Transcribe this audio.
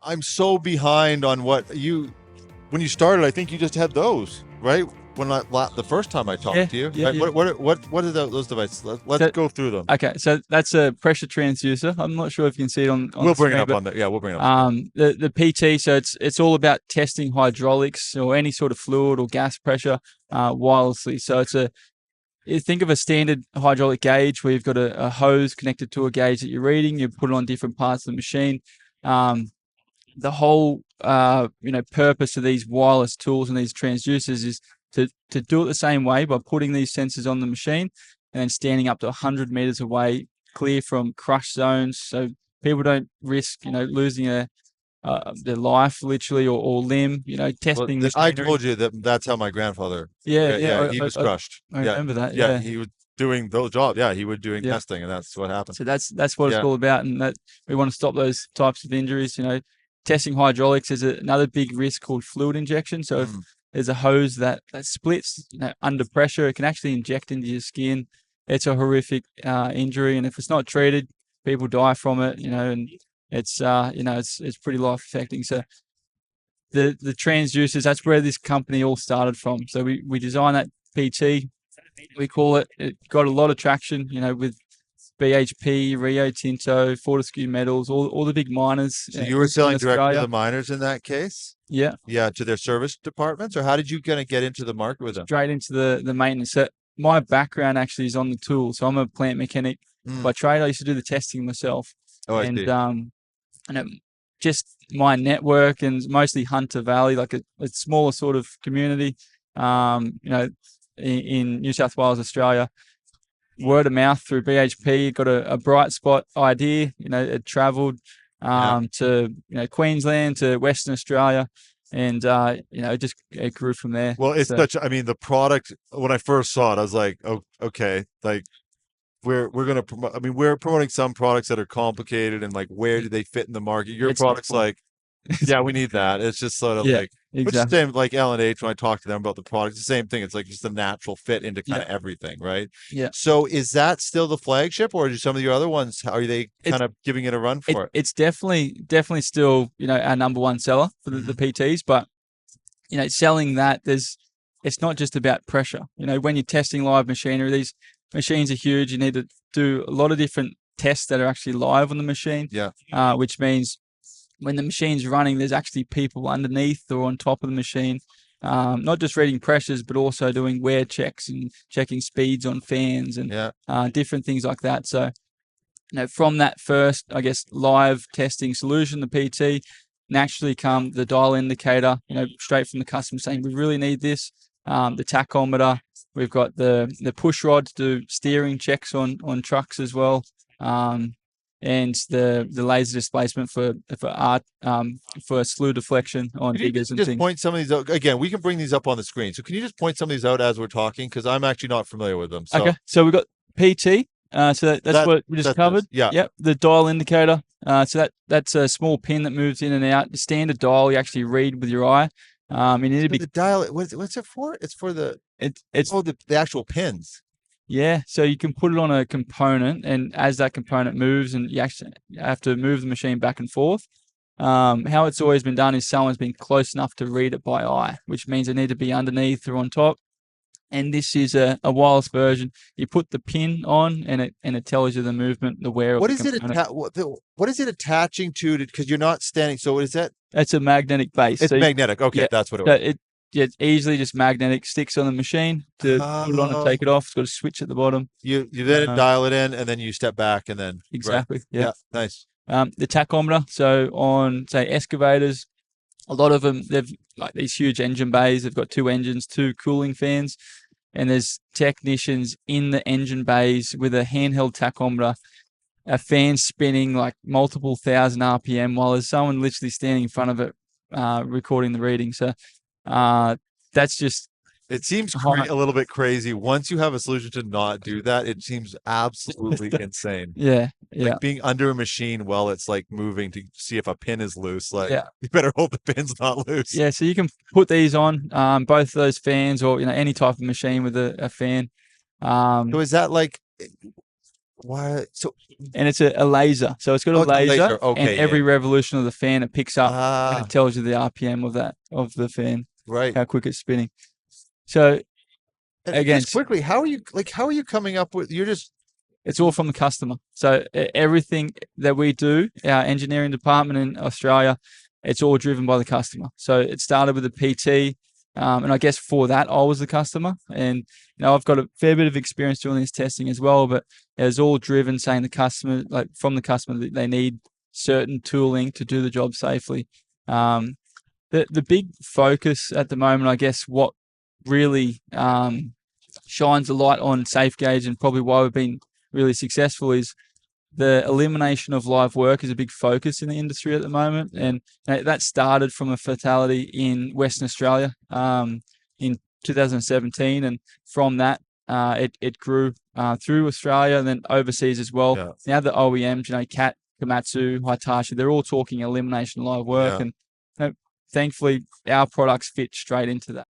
I'm so behind on when you started. I think you just had those, right? The first time I talked to you, Yeah, right? yeah. What are those devices? Let's go through them. Okay, so that's a pressure transducer. I'm not sure if you can see it on We'll the bring it screen, up but on the we'll bring it up. the PT, so it's all about testing hydraulics or any sort of fluid or gas pressure wirelessly. So you think of a standard hydraulic gauge where you've got a hose connected to a gauge that you're reading. You put it on different parts of the machine. The whole purpose of these wireless tools and these transducers is to do it the same way by putting these sensors on the machine and then standing up to 100 meters away, clear from crush zones, so people don't risk losing their life literally or limb. Testing I machinery. told you that's how my grandfather. Yeah, He was crushed. I remember that. Yeah, Yeah, he was doing those jobs. Yeah, he was doing yeah. testing, and that's what happened. So that's what it's Yeah. all about, and that we want to stop those types of injuries. Testing hydraulics is another big risk called fluid injection. So if there's a hose that splits under pressure, it can actually inject into your skin. It's a horrific injury, and if it's not treated, people die from it. And it's it's pretty life affecting. So the transducers, that's where this company all started from. So we designed that PT. We call it. It got a lot of traction, with BHP, Rio Tinto, Fortescue Metals, all the big miners. So you were selling directly Australia. to the miners in that case? Yeah, Yeah, to their service departments, or how did you kind of get into the market with them? straight into the maintenance. So my background actually is on the tool. So I'm a plant mechanic by trade. I used to do the testing myself. Oh, I see. Just my network and mostly Hunter Valley, like a smaller sort of community, in New South Wales, Australia. Word of mouth through BHP, got a bright spot idea. It travelled to Queensland, to Western Australia, and it grew from there. Well, it's the product, when I first saw it, I was like, oh, okay, like we're going to promote. I mean, we're promoting some products that are complicated and like, where do they fit in the market? Your product's like, yeah, we need that. It's just sort of like, which is the same like L&H when I talk to them about the product, it's the same thing. It's like just a natural fit into kind of everything, right? Yeah. So is that still the flagship, or do some of your other ones, are they kind of giving it a run for it? It's definitely still, our number one seller for the PTs, but selling that, it's not just about pressure. When you're testing live machinery, these machines are huge. You need to do a lot of different tests that are actually live on the machine. Yeah. Which means when the machine's running, there's actually people underneath or on top of the machine, not just reading pressures, but also doing wear checks and checking speeds on fans and different things like that. So, from that first, I guess, live testing solution, the PT, naturally come the dial indicator, straight from the customer saying, we really need this. The tachometer, we've got the push rod to do steering checks on trucks as well. And the laser displacement for slew deflection on diggers and things. Just point some of these out again. We can bring these up on the screen. So can you just point some of these out as we're talking? Because I'm actually not familiar with them. So. Okay, so we've got PT. So that's what we just covered. Yeah. Yep. The dial indicator. So that's a small pin that moves in and out. The standard dial you actually read with your eye. You need to be the dial. What's it for? It's for the. It's the actual pins. Yeah, so you can put it on a component, and as that component moves, and you actually have to move the machine back and forth. How it's always been done is someone's been close enough to read it by eye, which means they need to be underneath or on top. And this is a wireless version. You put the pin on, and it tells you the movement, the wear. What is it? What is it attaching to? Because you're not standing. So what is that? It's a magnetic base. It's magnetic. Okay, that's what it was. It's easily just magnetic, sticks on the machine to put it on and take it off. It's got a switch at the bottom. You then dial it in, and then you step back, and then exactly. Right. Yeah, nice. The tachometer. So on say excavators, a lot of them they've like these huge engine bays. They've got 2 engines, 2 cooling fans, and there's technicians in the engine bays with a handheld tachometer, a fan spinning like multiple thousand RPM while there's someone literally standing in front of it recording the reading. So that's just. It seems a little bit crazy. Once you have a solution to not do that, it seems absolutely insane. Yeah. Like being under a machine while it's like moving to see if a pin is loose. Like you better hope the pin's not loose. Yeah, so you can put these on both of those fans, or any type of machine with a fan. So is that like Why? So, and it's a laser. So it's got a laser, Okay, and every revolution of the fan it picks up, and it Ah, tells you the RPM of the fan, right. how quick it's spinning. So And again, just quickly, how are you coming up with? You're just it's all from the customer. So everything that we do, our engineering department in Australia, it's all driven by the customer. So it started with the PT, and I guess for that I was the customer, and I've got a fair bit of experience doing this testing as well. But it was all driven saying the customer, like from the customer, that they need certain tooling to do the job safely. The big focus at the moment, I guess, what really shines a light on SafeGauge and probably why we've been really successful is the elimination of live work is a big focus in the industry at the moment. And that started from a fatality in Western Australia in 2017. And from that, it grew through Australia and then overseas as well. Yeah. Now the OEMs, Cat, Komatsu, Hitachi, they're all talking elimination of live work. Yeah. And thankfully, our products fit straight into that.